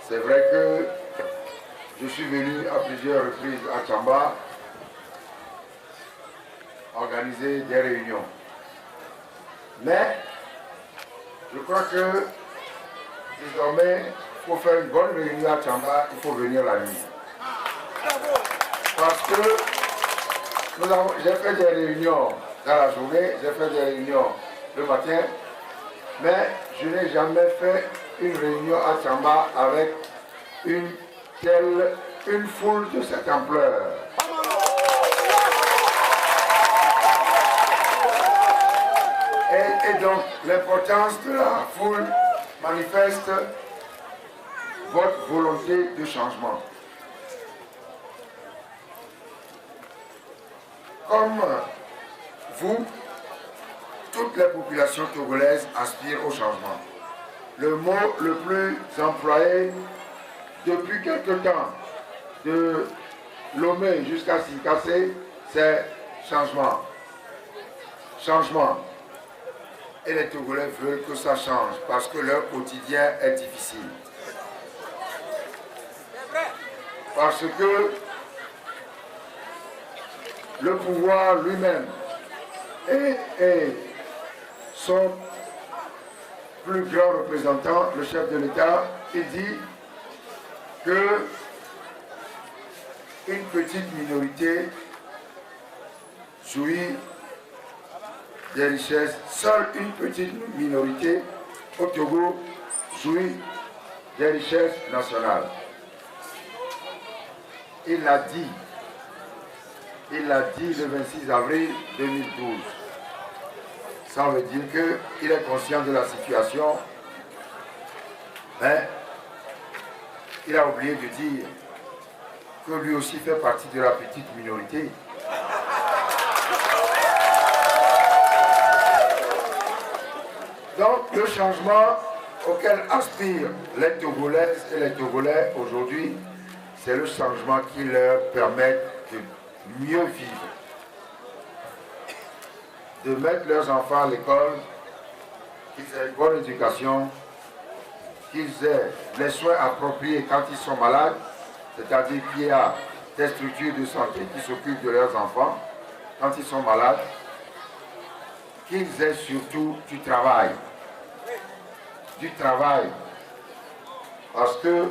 C'est vrai que je suis venu à plusieurs reprises à Tchamba organiser des réunions. Mais je crois que désormais, pour faire une bonne réunion à Tchamba, il faut venir la nuit. Parce que j'ai fait des réunions dans la journée, j'ai fait des réunions le matin, mais je n'ai jamais fait une réunion à Tchamba avec une foule de cette ampleur. Et donc l'importance de la foule manifeste votre volonté de changement. Comme vous, toutes les populations togolaises aspirent au changement. Le mot le plus employé depuis quelque temps, de Lomé jusqu'à Sikassé, c'est changement. Changement. Et les Togolais veulent que ça change parce que leur quotidien est difficile. Parce que le pouvoir lui-même et son plus grand représentant, le chef de l'État, il dit que une petite minorité jouit des richesses. Seule une petite minorité au Togo jouit des richesses nationales. Il l'a dit le 26 avril 2012. Ça veut dire qu'il est conscient de la situation, mais il a oublié de dire que lui aussi fait partie de la petite minorité. Donc le changement auquel aspirent les Togolaises et les Togolais aujourd'hui, c'est le changement qui leur permet de mieux vivre, de mettre leurs enfants à l'école, qu'ils aient une bonne éducation, qu'ils aient les soins appropriés quand ils sont malades, c'est-à-dire qu'il y a des structures de santé qui s'occupent de leurs enfants quand ils sont malades, qu'ils aient surtout du travail. Du travail. Parce que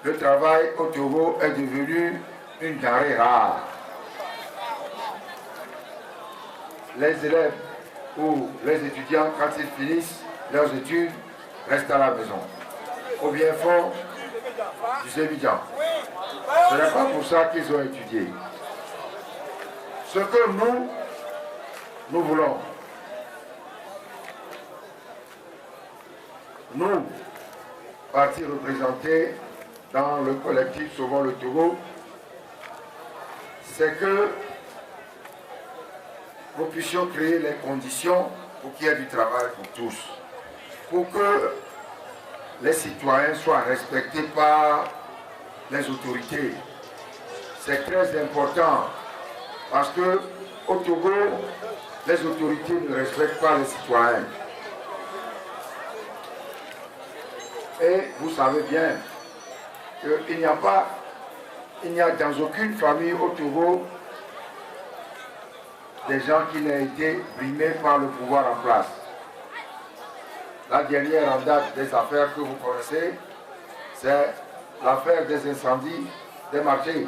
le travail au Togo est devenu une denrée rare. Les élèves ou les étudiants, quand ils finissent leurs études, restent à la maison. Ou bien font du sémidjan. Ce n'est pas pour ça qu'ils ont étudié. Ce que nous voulons, nous, partis représentés dans le collectif Sauvons le Togo, c'est que nous puissions créer les conditions pour qu'il y ait du travail pour tous, pour que les citoyens soient respectés par les autorités. C'est très important parce que au Togo, les autorités ne respectent pas les citoyens. Et vous savez bien qu'il n'y a dans aucune famille au Togo des gens qui n'aient été brimés par le pouvoir en place. La dernière en date des affaires que vous connaissez, c'est l'affaire des incendies des marchés,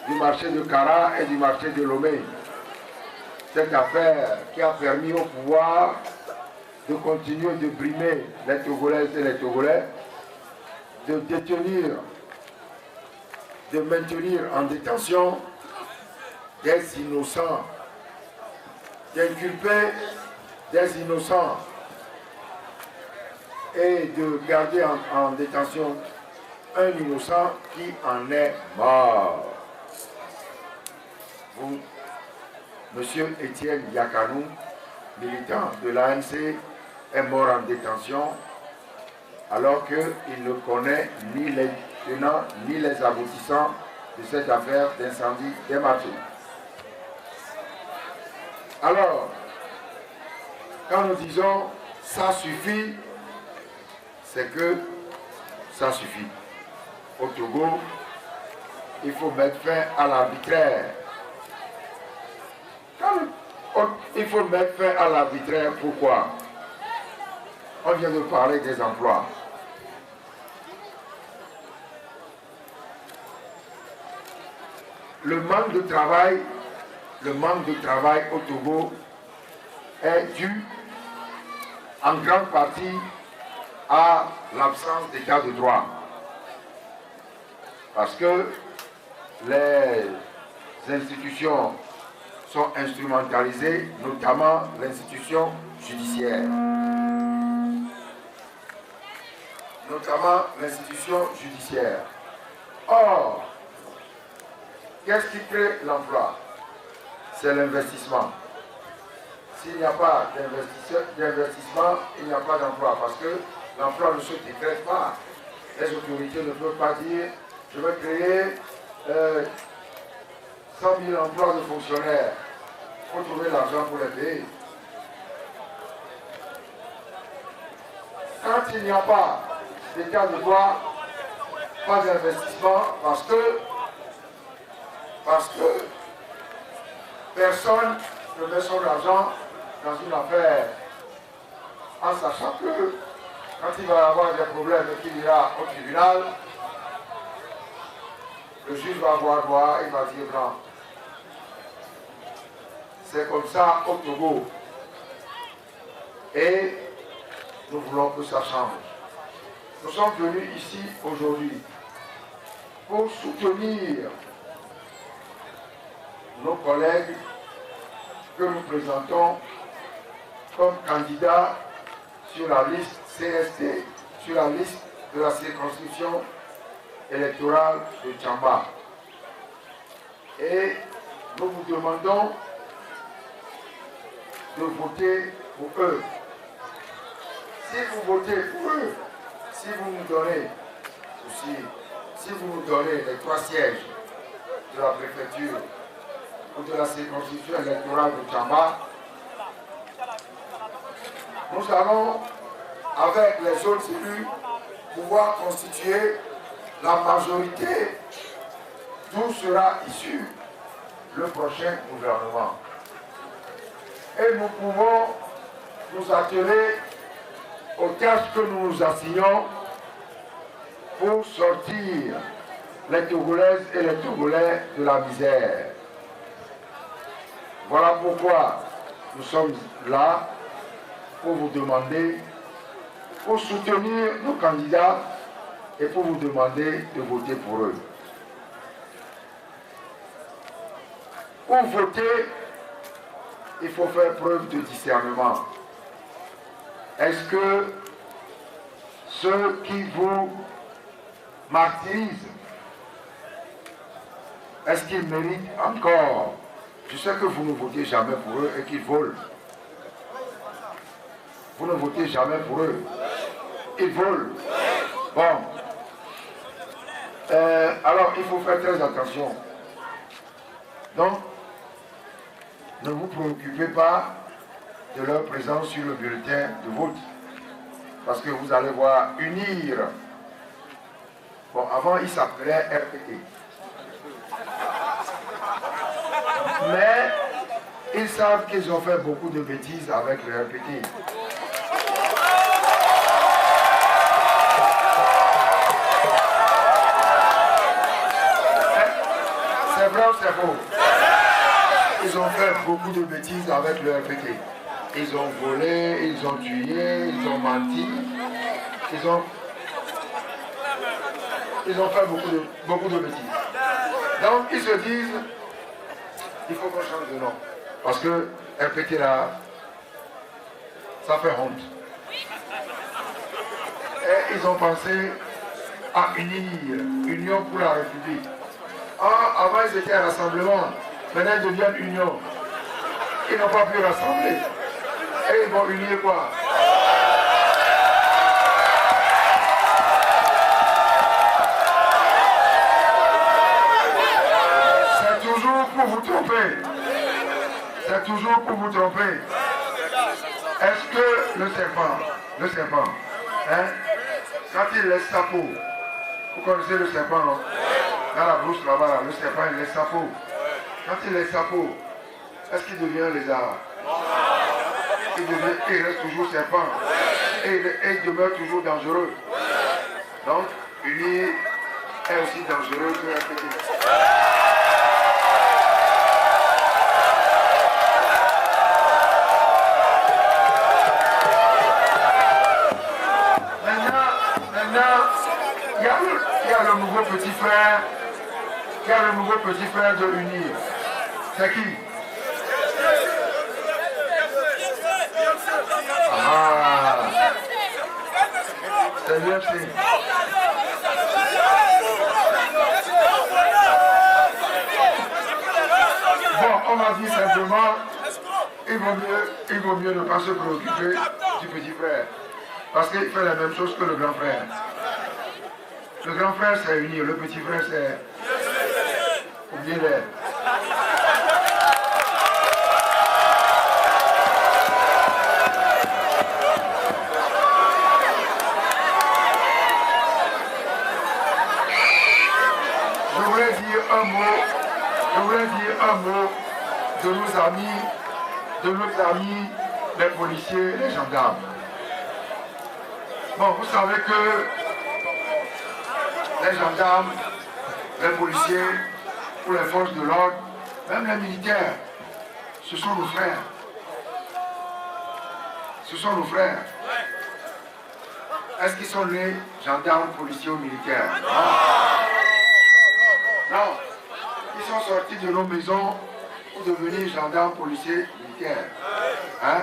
du marché de Kara et du marché de Lomé. Cette affaire qui a permis au pouvoir de continuer de brimer les Togolaises et les Togolais, de détenir, de maintenir en détention des innocents, d'inculper des innocents et de garder en détention un innocent qui en est mort. Vous, Monsieur Étienne Yakanou, militant de l'ANC, est mort en détention alors qu'il ne connaît ni les tenants ni les aboutissants de cette affaire d'incendie des marchés. Alors, quand nous disons ça suffit, c'est que ça suffit. Au Togo, il faut mettre fin à l'arbitraire. Il faut mettre fin à l'arbitraire, pourquoi? On vient de parler des emplois. Le manque de travail au Togo est dû en grande partie à l'absence d'état de droit. Parce que les institutions sont instrumentalisées, notamment l'institution judiciaire. Or, qu'est-ce qui crée l'emploi? C'est l'investissement. S'il n'y a pas d'investissement, il n'y a pas d'emploi. Parce que l'emploi ne se décrète pas. Les autorités ne peuvent pas dire « je vais créer 100 000 emplois de fonctionnaires. Il faut trouver l'argent pour les payer. » Quand il n'y a pas d'état de droit, pas d'investissement, parce que personne ne met son argent dans une affaire en sachant que quand il va y avoir des problèmes et qu'il ira au tribunal, le juge va voir droit, il va dire blanc. C'est comme ça au Togo. Et nous voulons que ça change. Nous sommes venus ici aujourd'hui pour soutenir nos collègues que nous présentons comme candidats sur la liste CST, sur la liste de la circonscription électorale de Tchamba. Et nous vous demandons de voter pour eux. Si vous votez pour eux, si vous nous donnez les 3 sièges de la préfecture ou de la circonscription électorale de Tchamba, nous allons, avec les autres élus, pouvoir constituer la majorité d'où sera issu le prochain gouvernement. Et nous pouvons nous atteler aux tâches que nous nous assignons pour sortir les Togolaises et les Togolais de la misère. Voilà pourquoi nous sommes là pour vous demander, pour soutenir nos candidats et pour vous demander de voter pour eux. Pour voter, il faut faire preuve de discernement. Est-ce que ceux qui vous martyrisent, est-ce qu'ils méritent encore? Je sais que vous ne votez jamais pour eux et qu'ils volent. Vous ne votez jamais pour eux. Ils volent. Bon. Alors, il faut faire très attention. Donc, ne vous préoccupez pas de leur présence sur le bulletin de vote. Parce que vous allez voir unir. Bon, avant, il s'appelait RPT. Mais ils savent qu'ils ont fait beaucoup de bêtises avec le RPT. C'est vrai ou c'est faux? Ils ont fait beaucoup de bêtises avec le RPT. Ils ont volé, ils ont tué, ils ont menti. Ils ont fait beaucoup de bêtises. Donc ils se disent, il faut qu'on change de nom. Parce que RPT là, ça fait honte. Et ils ont pensé à unir, Union pour la République. Ah, avant ils étaient un rassemblement, maintenant ils deviennent union. Ils n'ont pas pu rassembler. Et ils vont unir quoi? C'est toujours pour vous tromper. C'est toujours pour vous tromper. Est-ce que le serpent, hein, quand il laisse sa peau, Vous connaissez le serpent, non? Dans la brousse là-bas, là, le serpent, il laisse sa peau. Quand il laisse sa peau, est-ce qu'il devient un lézard? Il reste toujours serpent. Et il demeure toujours dangereux. Donc, lui est aussi dangereux que un petit. Maintenant, il y a le nouveau petit frère. Il y a le nouveau petit frère de l'UNIR. C'est qui? Ah, c'est l'UFC. Bon, on m'a dit simplement, il vaut mieux ne pas se préoccuper du petit frère. Parce qu'il fait la même chose que le grand frère. Le grand frère, c'est unir. Le petit frère, c'est... Oubliez-les. Je voulais dire un mot de nos amis, les policiers, les gendarmes. Bon, vous savez que les gendarmes, les policiers, ou les forces de l'ordre, même les militaires, ce sont nos frères. Ce sont nos frères. Est-ce qu'ils sont nés gendarmes, policiers ou militaires? Non. Ils sont sortis de nos maisons pour devenir gendarmes, policiers, militaires. Hein?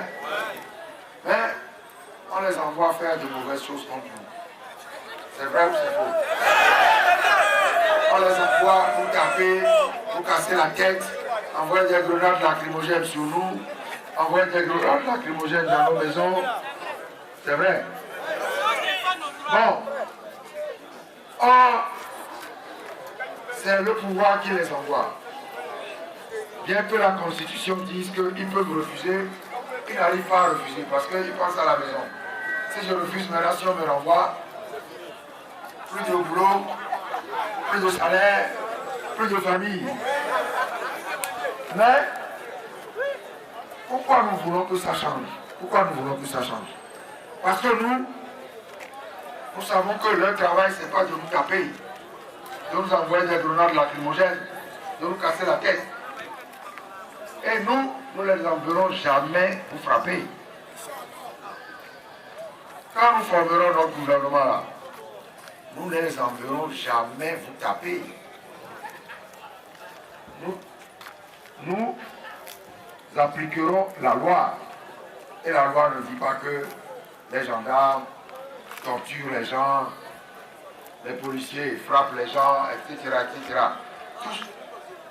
Mais on les envoie faire de mauvaises choses contre nous. C'est vrai ou c'est faux? On les envoie pour taper, pour casser la tête, envoyer des grenades lacrymogènes sur nous, envoyer des grenades lacrymogènes dans nos maisons. C'est vrai. Bon. Or, c'est le pouvoir qui les envoie. Bien que la Constitution dise qu'ils peuvent refuser, ils n'arrivent pas à refuser parce qu'ils pensent à la maison. Si je refuse maintenant, si on me renvoie, plus de boulot, plus de salaire, plus de famille. Mais, pourquoi nous voulons que ça change? Pourquoi nous voulons que ça change? Parce que nous savons que leur travail, ce n'est pas de nous taper, de nous envoyer des grenades lacrymogènes, de nous casser la tête. Et nous ne les enverrons jamais pour frapper. Quand nous formerons notre gouvernement là, nous ne les enverrons jamais vous taper. Nous appliquerons la loi. Et la loi ne dit pas que les gendarmes torturent les gens, les policiers frappent les gens, etc. etc.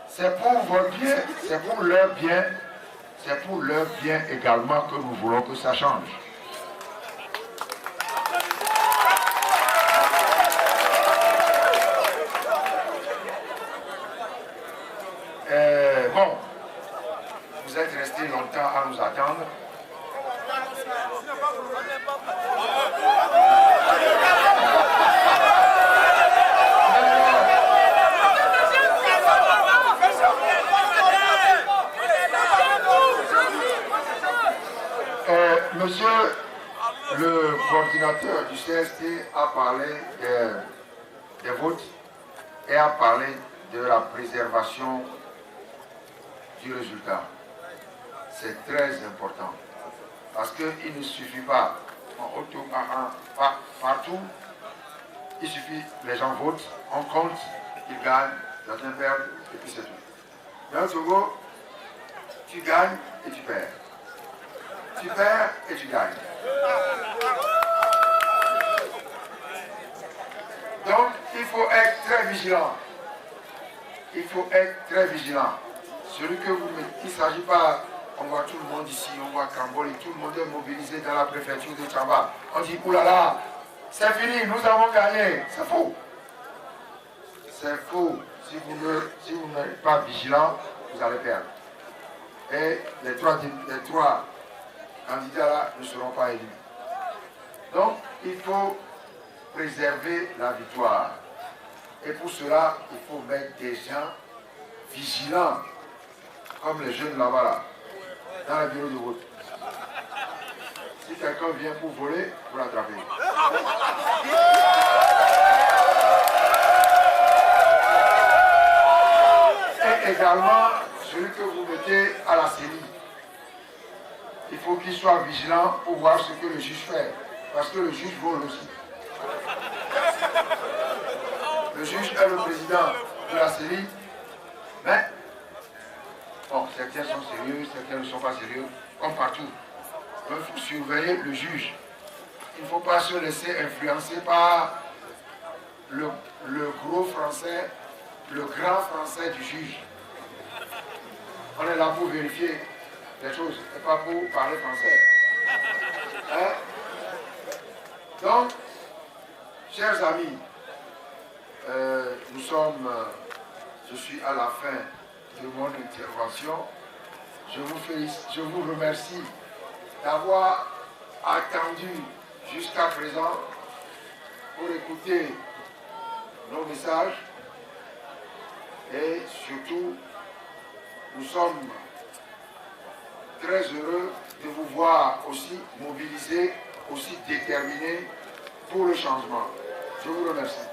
C'est pour votre bien, c'est pour leur bien, c'est pour leur bien également que nous voulons que ça change. Bon, vous êtes restés longtemps à nous attendre. Monsieur le coordinateur du CST a parlé des votes et a parlé de la préservation du résultat. C'est très important parce qu'il ne suffit pas partout, il suffit les gens votent, on compte, ils gagnent, certains perdent et puis c'est tout. Dans le Togo, tu gagnes et tu perds. Tu perds et tu gagnes. Donc, il faut être très vigilant. Il faut être très vigilant. Celui que vous mettez, il ne s'agit pas, on voit tout le monde ici, on voit Camboli, tout le monde est mobilisé dans la préfecture de Tchamba. On dit, oulala, c'est fini, nous avons gagné. C'est faux. C'est faux. Si vous n'êtes pas vigilant, vous allez perdre. Et les trois candidats là ne seront pas élus. Donc, il faut préserver la victoire. Et pour cela, il faut mettre des gens vigilants, comme les jeunes là-bas, là, dans les bureaux de vote. Si quelqu'un vient pour voler, vous l'attrapez. Et également, celui que vous mettez à la CENI, il faut qu'il soit vigilant pour voir ce que le juge fait. Parce que le juge vole aussi. Le juge est le président de la CENI, mais bon, certains sont sérieux, certains ne sont pas sérieux, comme partout. Il faut surveiller le juge. Il ne faut pas se laisser influencer par le gros français, le grand français du juge. On est là pour vérifier les choses et pas pour parler français. Hein? Donc, chers amis, je suis à la fin de mon intervention. Je vous remercie d'avoir attendu jusqu'à présent pour écouter nos messages et surtout, nous sommes très heureux de vous voir aussi mobilisés, aussi déterminés pour le changement. Je vous remercie.